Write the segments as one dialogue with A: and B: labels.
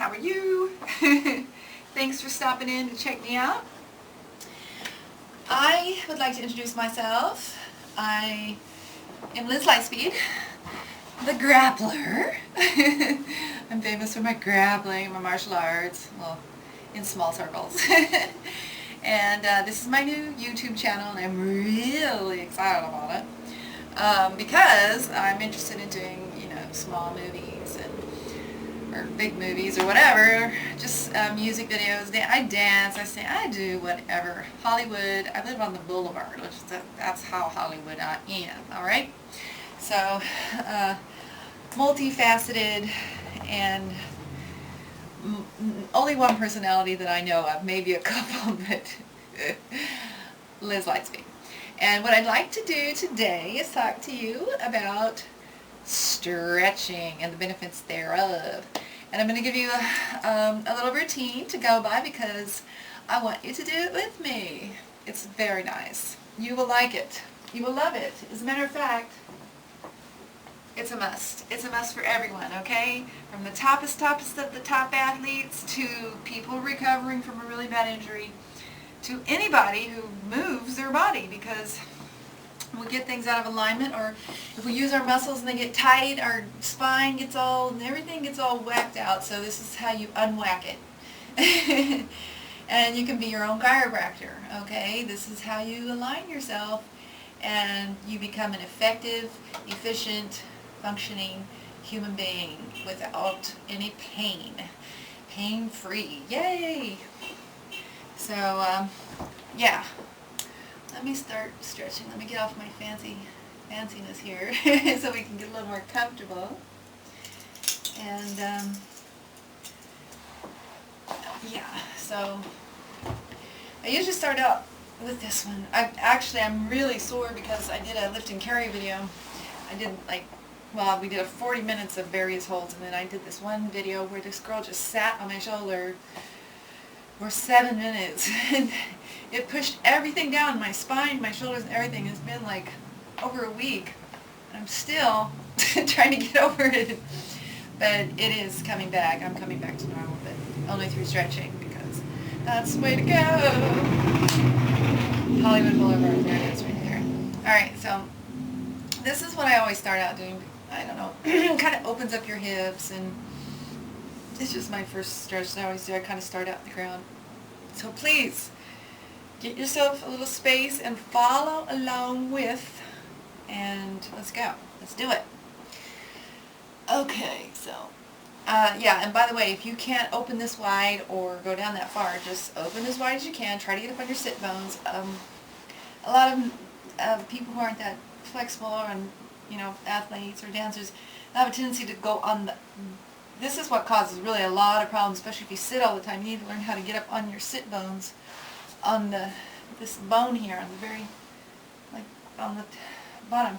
A: How are you? Thanks for stopping in to check me out. I would like to introduce myself. I am Liz Lightspeed, the grappler. I'm famous for my grappling, my martial arts, well, in small circles. And this is my new YouTube channel, and I'm really excited about it because I'm interested in doing, small movies or big movies or whatever, just music videos. I dance, I sing, I do whatever. Hollywood, I live on the boulevard, that's how Hollywood I am, alright? So, multifaceted and only one personality that I know of, maybe a couple, but Liz Lightspeed. And what I'd like to do today is talk to you about stretching and the benefits thereof. And I'm going to give you a little routine to go by because I want you to do it with me. It's very nice. You will like it. You will love it. As a matter of fact, it's a must. It's a must for everyone, okay? From the toppest of the top athletes to people recovering from a really bad injury to anybody who moves their body, because we get things out of alignment, or if we use our muscles and they get tight, our spine gets everything gets all whacked out. So this is how you unwhack it. And you can be your own chiropractor, okay? This is how you align yourself and you become an effective, efficient, functioning human being without any pain. Pain-free. Yay! So, yeah. Let me start stretching. Let me get off my fanciness here so we can get a little more comfortable. And, yeah, so I usually start out with this one. I'm really sore because I did a lift and carry video. We did 40 minutes of various holds, and then I did this one video where this girl just sat on my shoulder for 7 minutes. And it pushed everything down, my spine, my shoulders, and everything. It's been like over a week. I'm still trying to get over it. But it is coming back. I'm coming back to normal, but only through stretching, because that's the way to go. Hollywood Boulevard, there it is right there. Alright, so this is what I always start out doing. I don't know, it kind of opens up your hips, and it's just my first stretch that I always do. I kind of start out on the ground. So please, get yourself a little space and follow along with, and let's go. Let's do it. Okay, so, yeah, and by the way, if you can't open this wide or go down that far, just open as wide as you can. Try to get up on your sit bones. A lot of people who aren't that flexible, and athletes or dancers, have a tendency to go on this is what causes really a lot of problems, especially if you sit all the time. You need to learn how to get up on your sit bones, on this bone here, on the on the bottom,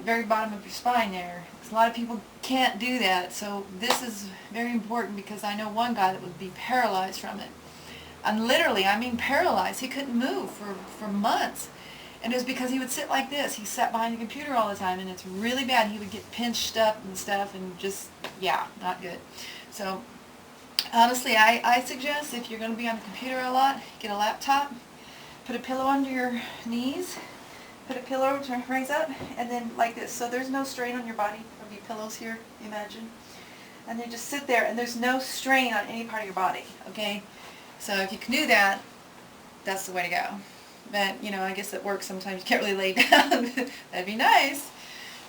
A: very bottom of your spine there. A lot of people can't do that, so this is very important, because I know one guy that would be paralyzed from it. And literally, I mean paralyzed. He couldn't move for months. And it was because he would sit like this. He sat behind the computer all the time, and it's really bad. He would get pinched up and stuff, and just, yeah, not good. So, honestly, I suggest, if you're going to be on the computer a lot, get a laptop, put a pillow under your knees, put a pillow to raise up, and then like this. So there's no strain on your body. There'll be pillows here, imagine. And then just sit there, and there's no strain on any part of your body, okay? So if you can do that, that's the way to go. But, I guess it works sometimes. You can't really lay down. That'd be nice.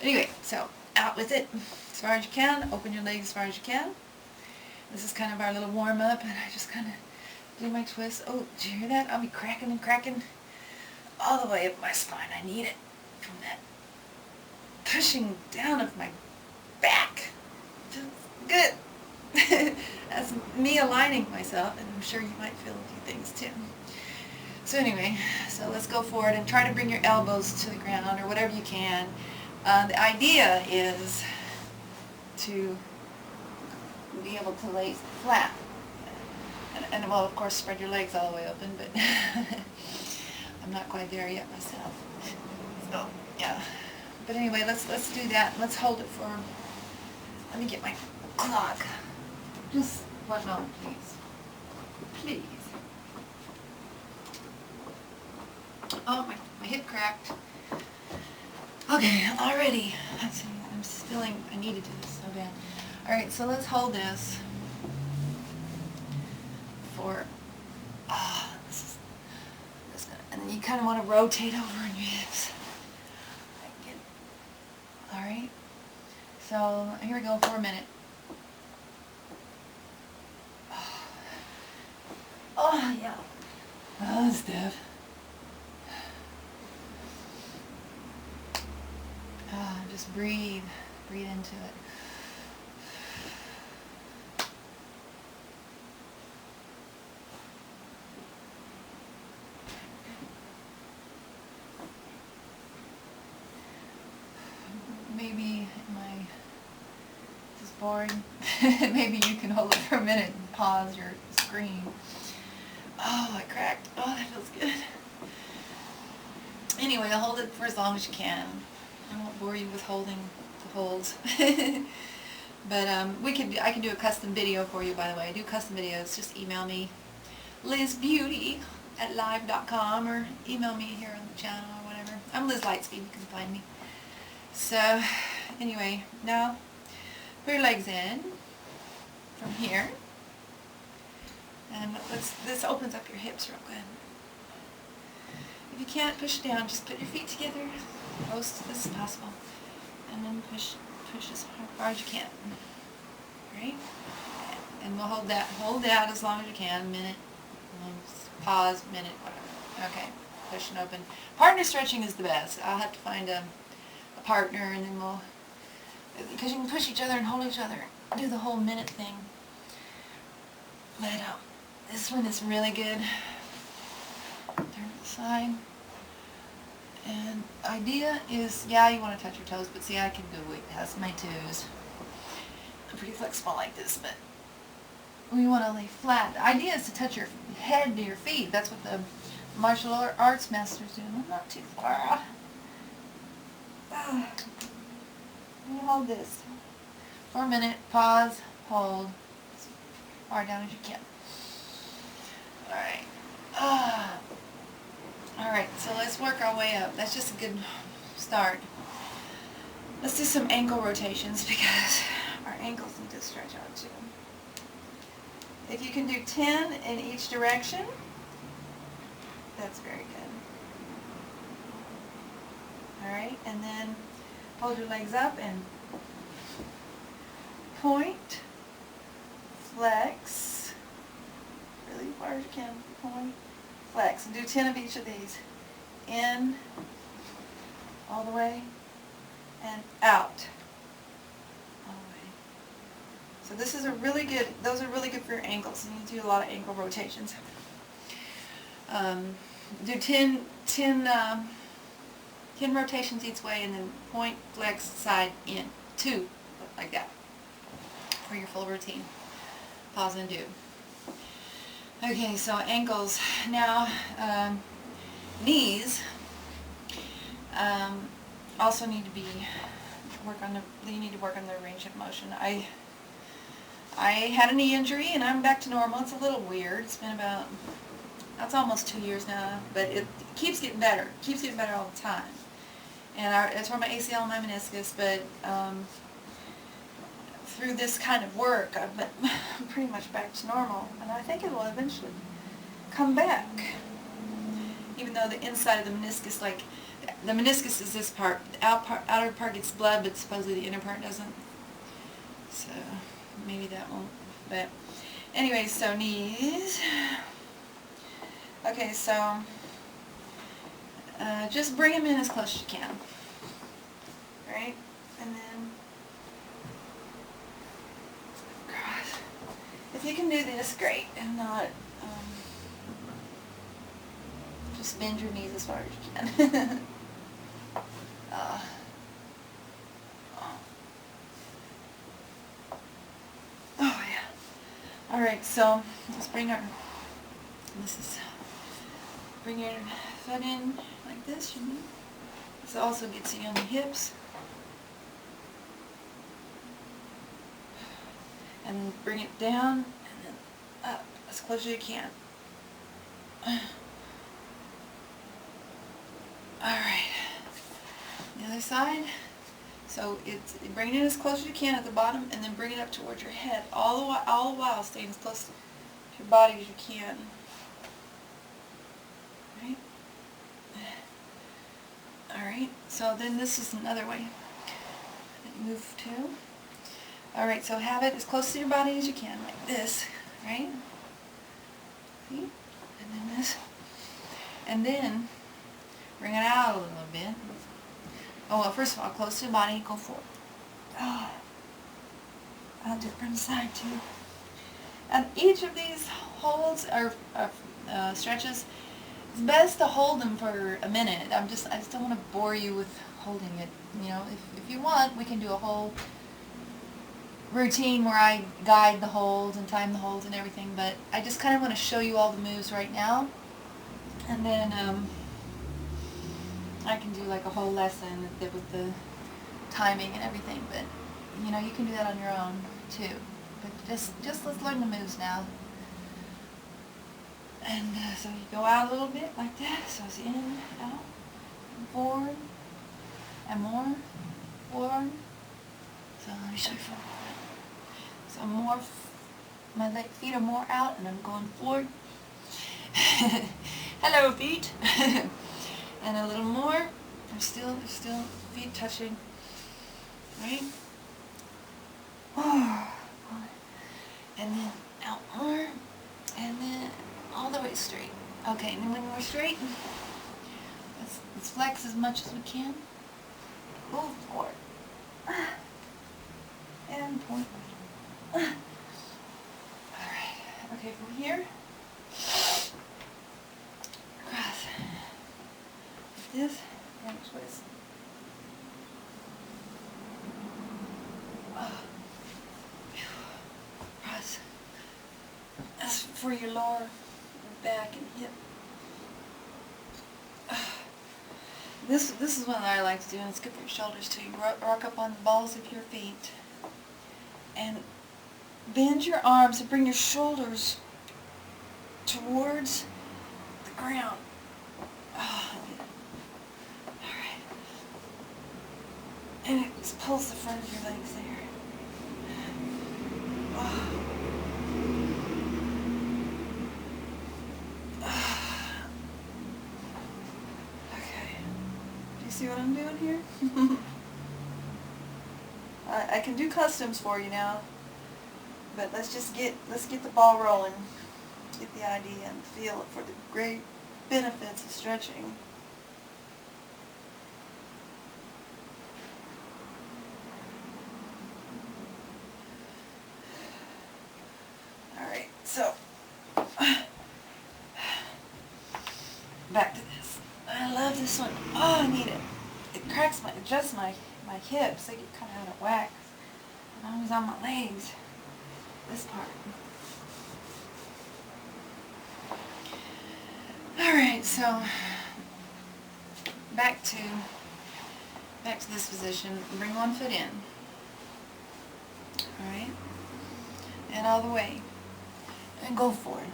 A: Anyway, so out with it as far as you can. Open your legs as far as you can. This is kind of our little warm-up, and I just kind of do my twist. Oh, did you hear that? I'll be cracking and cracking all the way up my spine. I need it from that pushing down of my back. Just good. That's me aligning myself, and I'm sure you might feel a few things too. So anyway, so let's go forward and try to bring your elbows to the ground, or whatever you can. The idea is to be able to lay flat. And well, of course, spread your legs all the way open, but I'm not quite there yet myself. So, yeah. But anyway, let's do that. Let's hold it for, let me get my clock. Just One moment, please. Please. Oh, my hip cracked. Okay, already. I'm feeling I need to do this so bad. Alright, so let's hold this for, and then you kind of want to rotate over on your hips. Alright, so here we go for a minute. Oh, yeah. Oh, stiff. Just breathe. Breathe into it. Maybe this is boring. Maybe you can hold it for a minute and pause your screen. Oh, I cracked. Oh, that feels good. Anyway, I'll hold it for as long as you can. I won't bore you with holding the holds. But I can do a custom video for you, by the way. I do custom videos. Just email me, lizbeauty@live.com, or email me here on the channel or whatever. I'm Liz Lightspeed. You can find me. So, anyway, now put your legs in from here. And this opens up your hips real good. If you can't push down, just put your feet together, close to this as possible, and then push as far as you can. Right? And we'll hold that as long as you can, a minute, pause, minute, whatever. Okay, push and open. Partner stretching is the best. I'll have to find a partner, and then because you can push each other and hold each other, do the whole minute thing. But this one is really good. Turn to the side. And idea is, yeah, you want to touch your toes, but see, I can go way past my toes. I'm pretty flexible like this, but we want to lay flat. The idea is to touch your head to your feet. That's what the martial arts masters do. I'm not too far. Let me hold this for a minute. Pause. Hold. As far down as you can. Alright. Alright, so let's work our way up. That's just a good start. Let's do some ankle rotations because our ankles need to stretch out too. If you can do 10 in each direction, that's very good. Alright, and then hold your legs up and point, flex, really far as you can, point, flex, and do 10 of each of these. In, all the way, and out, all the way. So this is those are really good for your ankles. You need to do a lot of ankle rotations. Do 10 rotations each way, and then point, flex, side, in. 2, like that, for your full routine. Pause and do. Okay, so ankles. Now, knees also need to you need to work on the range of motion. I had a knee injury, and I'm back to normal. It's a little weird. It's been that's almost 2 years now, but it keeps getting better. It keeps getting better all the time. And I tore my ACL and my meniscus, but through this kind of work, I've been pretty much back to normal, and I think it will eventually come back. Even though the inside of the meniscus, like the meniscus is this part, the outer part gets blood, but supposedly the inner part doesn't. So maybe that won't. But anyway, so knees. Okay, so just bring them in as close as you can. Right? And then cross. If you can do this, great. If not, just bend your knees as far as you can. Oh yeah. Alright, so let's bring your foot in like this, you know. This also gets you on the hips. And bring it down, and as close as you can. Alright, the other side. So it's bring it as close as you can at the bottom, and then bring it up towards your head, all the while staying as close to your body as you can. Right? Alright, so then this is another way. Move to. Alright, so have it as close to your body as you can, like this, right? See? And then this. And then bring it out a little bit. Oh, well, first of all, close to your body, go for it. Oh, I'll do it from the side too. And each of these holds or stretches, it's best to hold them for a minute. I just don't want to bore you with holding it. You know, if you want, we can do a whole routine where I guide the holds and time the holds and everything, but I just kind of want to show you all the moves right now, and then I can do like a whole lesson with the timing and everything, but you know, you can do that on your own too. But just let's learn the moves now. And so you go out a little bit like that, so it's in, out, forward, and more, forward. So let me show you forward. So more, my feet are more out, and I'm going forward. Hello, feet. And a little more. There's still feet touching. Right? And then out more, and then all the way straight. Okay, and then when we're straight, let's flex as much as we can. Move forward. And point. Alright. Okay, from here, cross. Like this, and twist. Cross. That's for your lower back and hip. This is what I like to do, and it's good for your shoulders too. You rock up on the balls of your feet and bend your arms and bring your shoulders towards the ground. Alright. And it just pulls the front of your legs there. See what I'm doing here? I can do customs for you now, but let's get the ball rolling, get the idea and feel it for the great benefits of stretching. All right, so back to this. I love this one. Oh, I need it. It cracks adjusts my hips. They get kind of out of whack. I'm always on my legs. This part. Alright, so back to this position. Bring one foot in. Alright? And all the way. And go forward.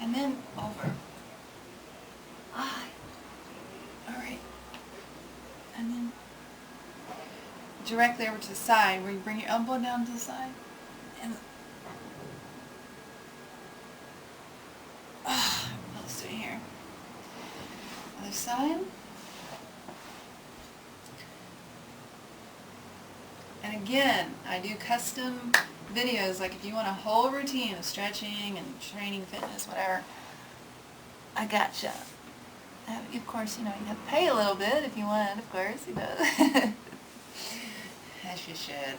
A: And then over. Alright. And then directly over to the side, where you bring your elbow down to the side. And let's do it here. Other side. And again, I do custom videos, like if you want a whole routine of stretching and training, fitness, whatever, I gotcha. Of course, you know, you have to pay a little bit if you want, of course, you know. As you should.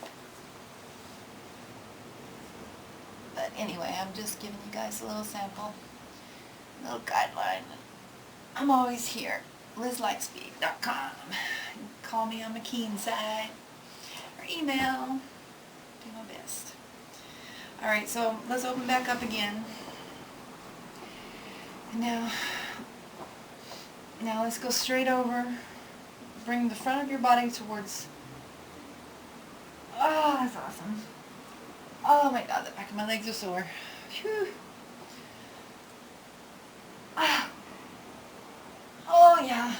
A: But anyway, I'm just giving you guys a little sample, a little guideline. I'm always here. LizLikespeed.com. Call me on my keen side. Or email. Do my best. Alright, so let's open back up again. And now let's go straight over. Bring the front of your body towards... Oh, that's awesome. Oh my God, the back of my legs are sore. Phew. Ah. Oh yeah.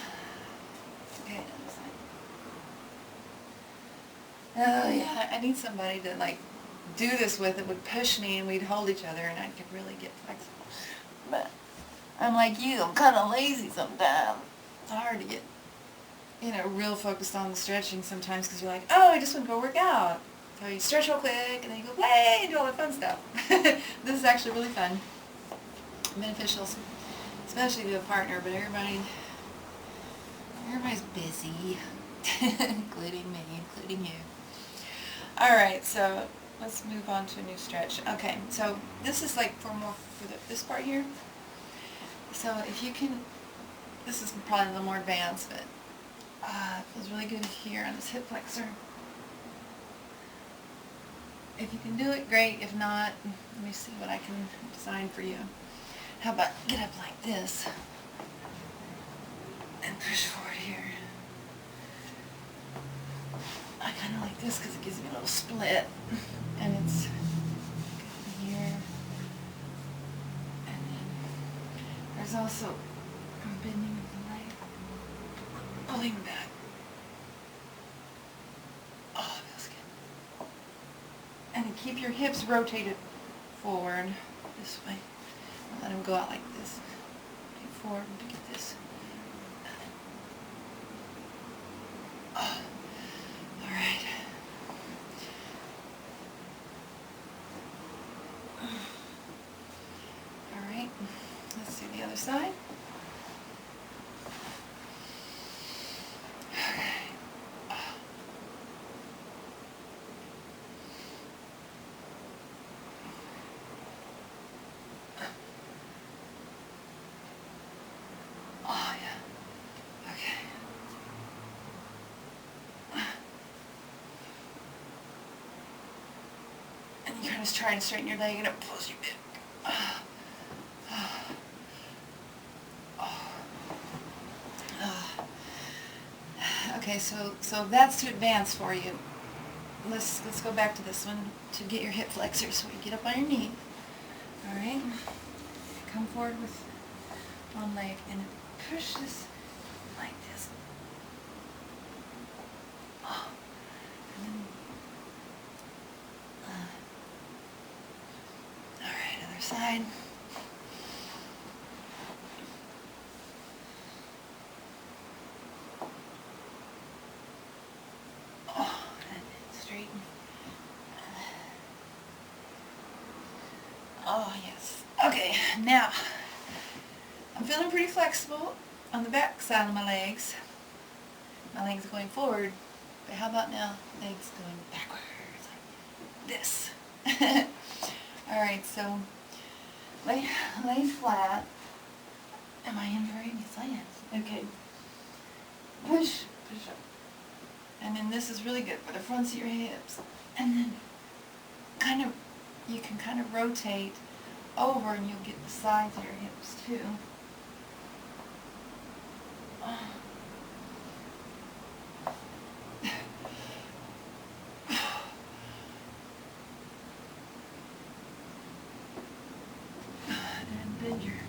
A: Okay, other side. Oh yeah, I need somebody to like do this with that would push me and we'd hold each other and I could really get flexible. But I'm like you, I'm kind of lazy sometimes. It's hard to get, real focused on the stretching sometimes because you're like, oh, I just want to go work out. So you stretch real quick and then you go play and do all that fun stuff. This is actually really fun. Beneficial, especially to a partner, but everybody's busy, including me, including you. Alright, so let's move on to a new stretch. Okay, so this is like for this part here. So if you can, this is probably a little more advanced, but it feels really good here on this hip flexor. If you can do it, great. If not, let me see what I can design for you. How about get up like this and push forward here. I kind of like this because it gives me a little split, and it's here. And then there's also bending of the leg, pulling back. Oh, it feels good. And then keep your hips rotated forward this way. Let them go out like this. Take forward to get this. Oh, all right. All right. Let's do the other side. Okay. Oh, yeah. Okay. And you kind of try and straighten your leg and it pulls you back. Okay, so that's too advanced for you. Let's go back to this one to get your hip flexors. So you get up on your knee. All right. Come forward with one leg and push this like this. Oh. And then, all right, other side. Oh, and straighten. Oh, yes. Okay, now, I'm feeling pretty flexible on the back side of my legs. My legs are going forward, but how about now, legs going backwards, like this. Alright, so, lay flat. Am I inverting? Yes, I am. Okay. Push up. And then this is really good for the fronts of your hips. And then, you can kind of rotate over and you'll get the sides of your hips too. And bend your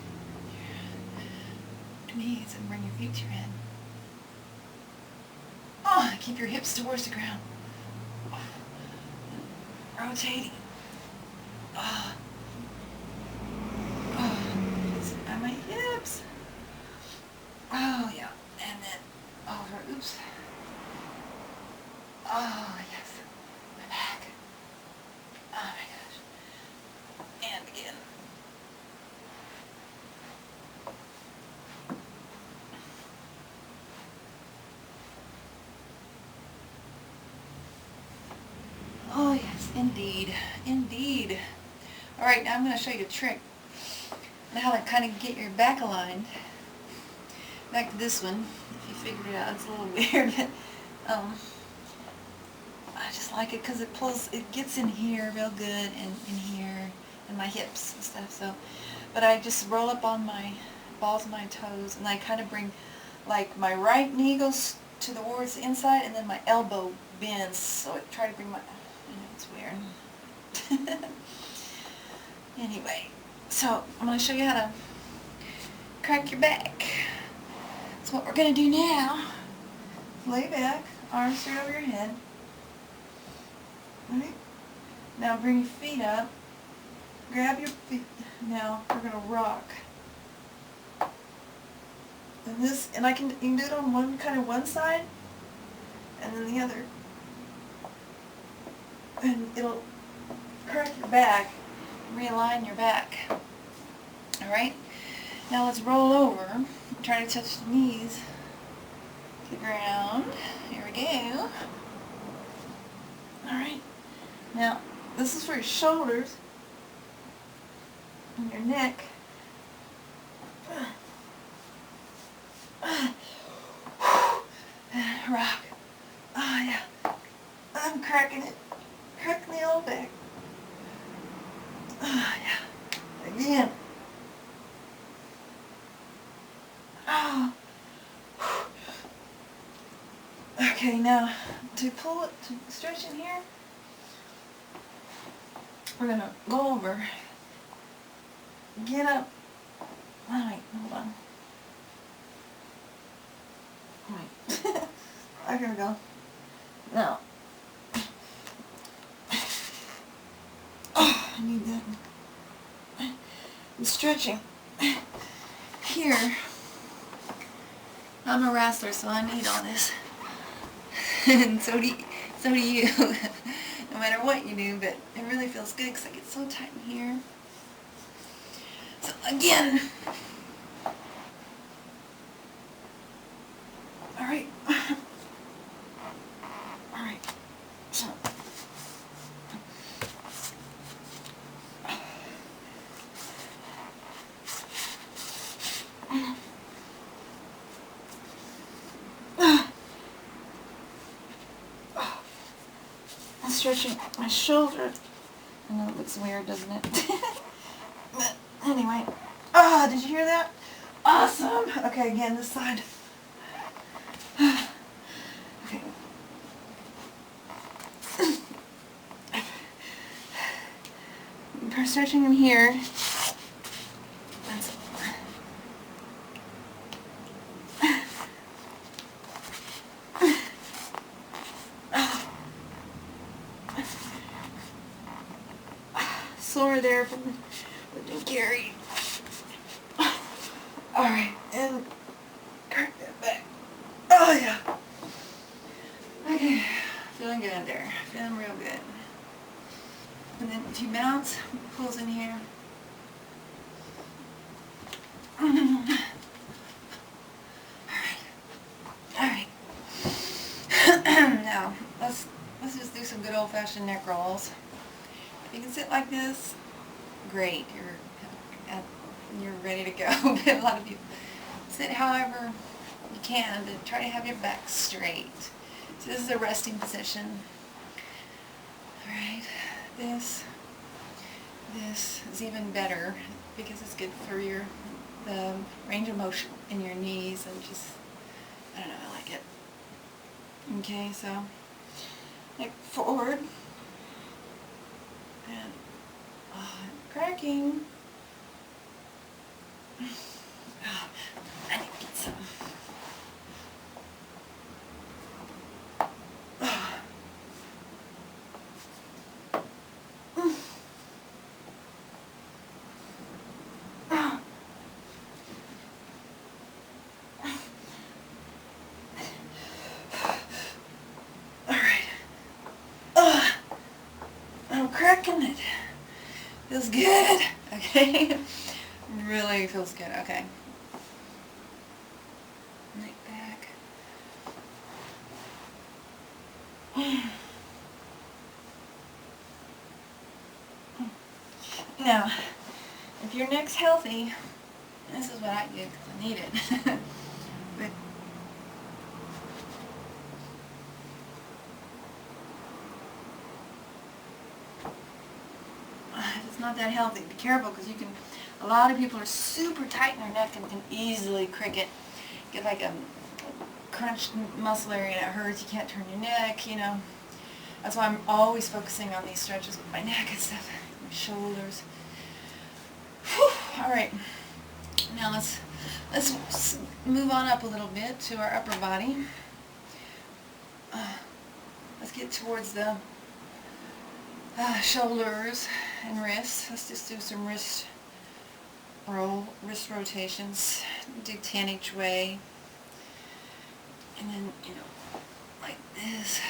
A: knees and bring your feet to your head. Oh, keep your hips towards the ground. Rotating. And my hips. Oh, yeah. And then over. Oops. Oh, yes. My back. Oh, my gosh. And again. Oh, yes. Indeed. Indeed. All right, now I'm going to show you a trick on how to kind of get your back aligned. Back to this one, if you figured it out. It's a little weird, but I just like it because it gets in here real good and in here and my hips and stuff. So, but I just roll up on my balls of my toes and I kind of bring, like my right knee goes towards the inside and then my elbow bends. So I try to bring my, it's weird. Anyway, so I'm going to show you how to crack your back. So what we're going to do now, lay back, arms straight over your head. Alright? Now bring your feet up. Grab your feet. Now we're going to rock. And this, and you can do it on one side, and then the other. And it'll crack your back, realign your back. Alright? Now let's roll over. Try to touch the knees to the ground. Here we go. Alright. Now, this is for your shoulders and your neck. Rock. Oh yeah. I'm cracking it. Cracking the old back. Oh yeah. Again. Oh. Okay, now to pull it, to stretch in here, we're going to go over, get up. Oh wait, hold on. Wait. Oh, here we go. Now. Oh, I need that. I'm stretching. Here. I'm a wrestler, so I need all this. And so do you. No matter what you do, but it really feels good because I get so tight in here. So again. Alright. Alright. So. I'm stretching my shoulder. I know it looks weird, doesn't it? But anyway. Ah, did you hear that? Awesome. Okay, again, this side. Okay. I'm stretching in here. That's sore there from lifting carry. Alright, and crack that back. Oh yeah. Okay, feeling good there. Feeling real good. And then if you bounce, pulls in here. Alright. Alright. Now, let's just do some good old-fashioned neck rolls. If you can sit like this, great. You're ready to go. But a lot of people sit however you can, but try to have your back straight. So this is a resting position. Alright, this is even better because it's good for the range of motion in your knees and just, I don't know, I like it. Okay, so neck forward and cracking. Oh, I need to get some. I'm cracking it. Feels good. Okay. Really feels good. Okay. Neck back. Now, if your neck's healthy, this is what I do because I need it. But if it's not that healthy, be careful because a lot of people are super tight in their neck and can easily crick it. Get like a crunched muscle area and it hurts. You can't turn your neck, you know. That's why I'm always focusing on these stretches with my neck and stuff, my shoulders. Whew. All right, now let's move on up a little bit to our upper body. Let's get towards the shoulders and wrists. Let's just do some wrist rotations. Do 10 each way. And then, like this.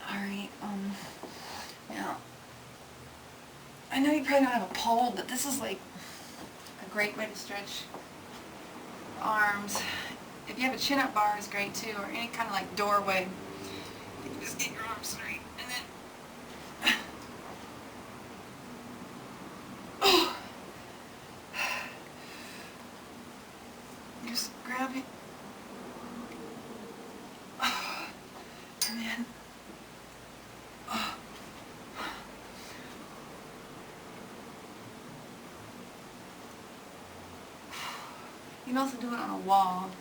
A: Alright, now, I know you probably don't have a pole, but this is like a great way to stretch arms. If you have a chin-up bar, is great too, or any kind of like doorway. You can just get your arms straight, and then just grab it, and then you can also do it on a wall.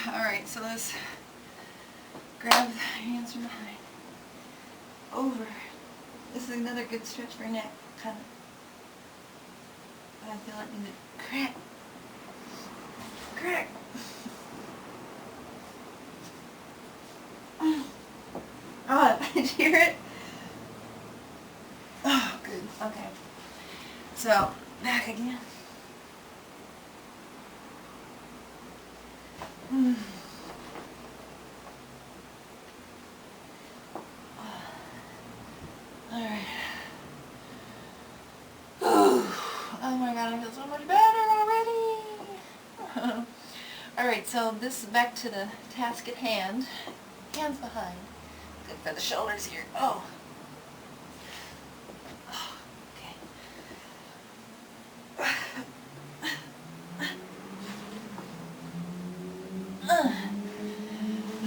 A: Alright, so let's grab the hands from behind. Over. This is another good stretch for your neck. Kind of. I feel like I need to crack. Crack. Oh, did you hear it? Oh, good. Okay. So, back again. Alright. Oh my god, I feel so much better already. Alright, so this is back to the task at hand. Hands behind. Good for the shoulders here. Oh.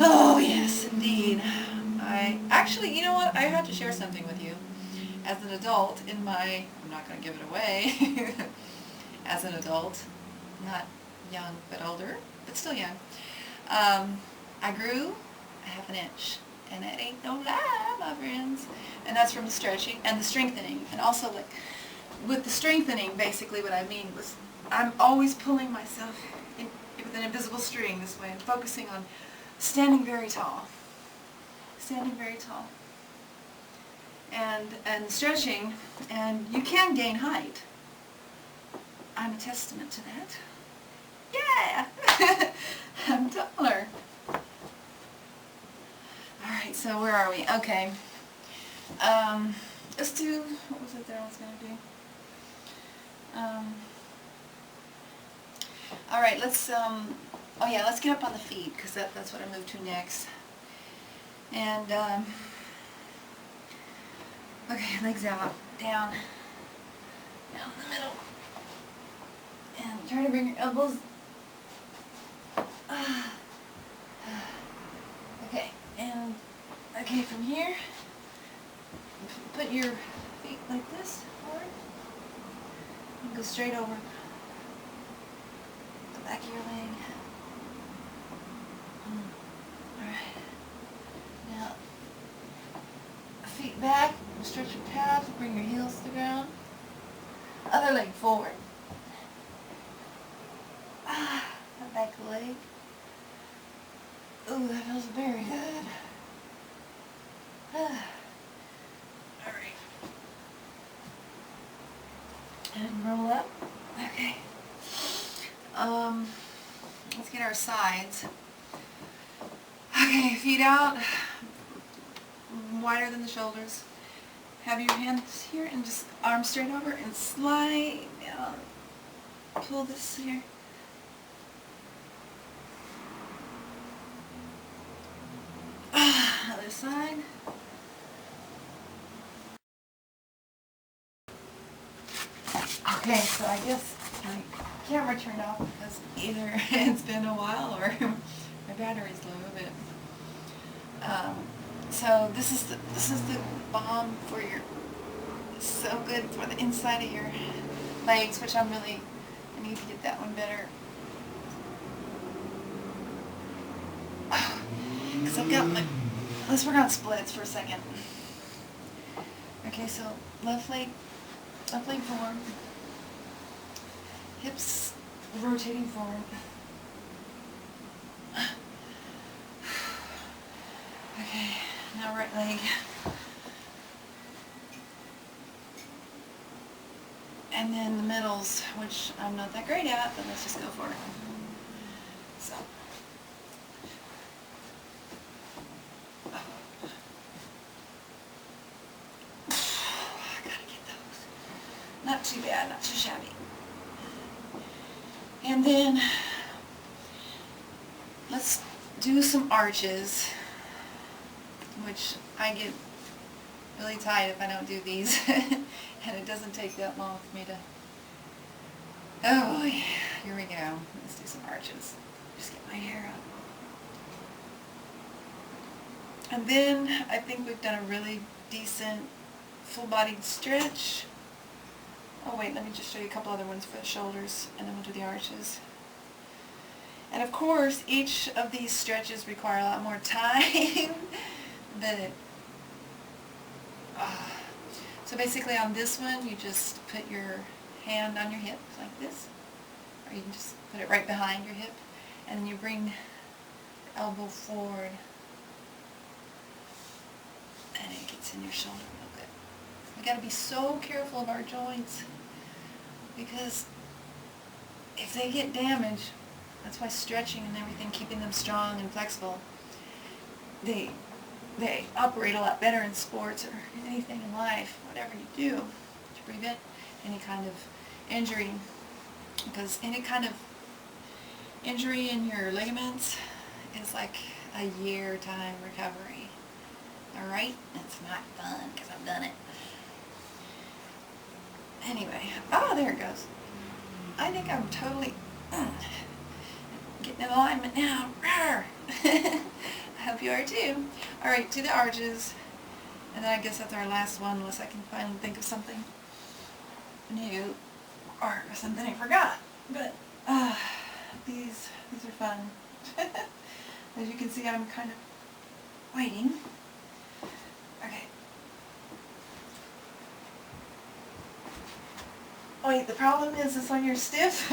A: Oh, yes, indeed. Actually, you know what? I have to share something with you. As an adult, I'm not going to give it away, as an adult, not young, but older, but still young, I grew a half an inch. And it ain't no lie, my friends. And that's from the stretching and the strengthening. And also, like, with the strengthening, basically what I mean was I'm always pulling myself with an invisible string this way. I'm focusing on standing very tall. Standing very tall. And stretching, and you can gain height. I'm a testament to that. Yeah! I'm taller. Alright, so where are we? Okay. Let's do, what was it that I was going to do? Alright, let's get up on the feet, because that's what I move to next. And, okay, legs out, down in the middle. And try to bring your elbows. Okay, and, okay, from here, put your feet like this, forward, and go straight over the back of your leg. Alright. Now, feet back, stretch your calves, bring your heels to the ground. Other leg forward. Back leg. Ooh, that feels very good. Alright. And roll up. Okay. Let's get our sides. Okay, feet out, wider than the shoulders. Have your hands here and just arms straight over and slide down. Pull this here. Other side. Okay, so I guess my camera turned off because either it's been a while or my battery's low, but So this is the balm for your, so good for the inside of your legs, which I need to get that one better. Because I've got my, let's work on splits for a second. Okay, so left leg forward, hips rotating forward. Okay, now right leg. And then the middles, which I'm not that great at, but let's just go for it. So. I gotta get those. Not too bad, not too shabby. And then, let's do some arches, which I get really tight if I don't do these. And it doesn't take that long for me to, oh boy, here we go. Let's do some arches. Just get my hair up. And then I think we've done a really decent full-bodied stretch. Oh wait, let me just show you a couple other ones for the shoulders, and then we'll do the arches. And of course, each of these stretches require a lot more time than it. So basically on this one, you just put your hand on your hip like this, or you can just put it right behind your hip, and then you bring your elbow forward, and it gets in your shoulder real good. We got to be so careful of our joints, because if they get damaged, that's why stretching and everything, keeping them strong and flexible, they operate a lot better in sports or anything in life, whatever you do, to prevent any kind of injury. Because any kind of injury in your ligaments is like a year time recovery. Alright? It's not fun because I've done it. Anyway, oh, there it goes. I think I'm totally getting in alignment now. I hope you are too. Alright, to the arches. And then I guess that's our last one, unless I can finally think of something new or something I forgot. But these are fun. As you can see, I'm kind of waiting. Okay. Oh wait, the problem is when you're stiff,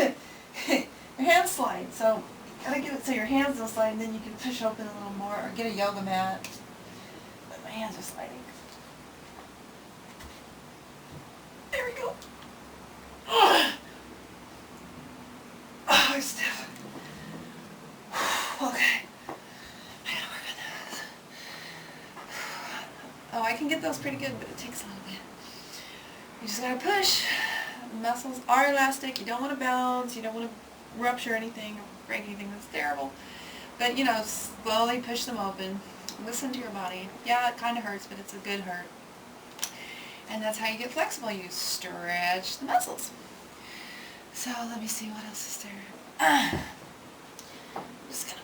A: your hands slide. So gotta get it so your hands don't slide, and then you can push open a little more, or get a yoga mat. But my hands are sliding. There we go. Oh, I'm stiff. Okay. I gotta work on those. Oh, I can get those pretty good, but it takes a little bit. You just gotta push. The muscles are elastic. You don't want to bounce. You don't want to rupture anything or break anything. That's terrible. But, you know, slowly push them open. Listen to your body. Yeah, it kind of hurts, but it's a good hurt. And that's how you get flexible. You stretch the muscles. So let me see, what else is there? I'm just gonna.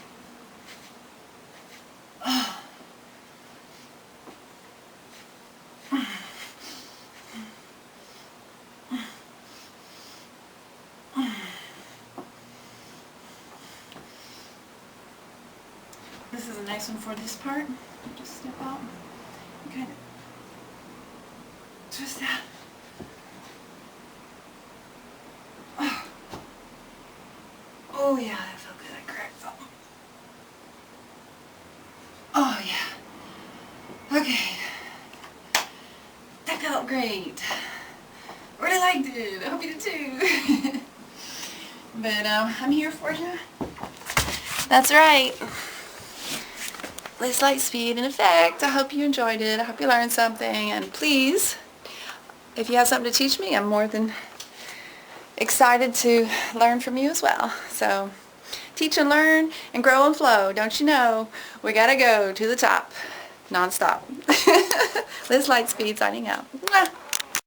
A: This is a nice one for this part. Just step out and kind of twist that. Oh yeah, that felt good. I cracked something. Oh yeah. Okay. That felt great. Really liked it. I hope you did too. But I'm here for you. That's right. Less light speed in effect. I hope you enjoyed it. I hope you learned something. And please, if you have something to teach me, I'm more than excited to learn from you as well. So teach and learn and grow and flow. Don't you know? We gotta go to the top. Non-stop. Liz Lightspeed signing out. Mwah.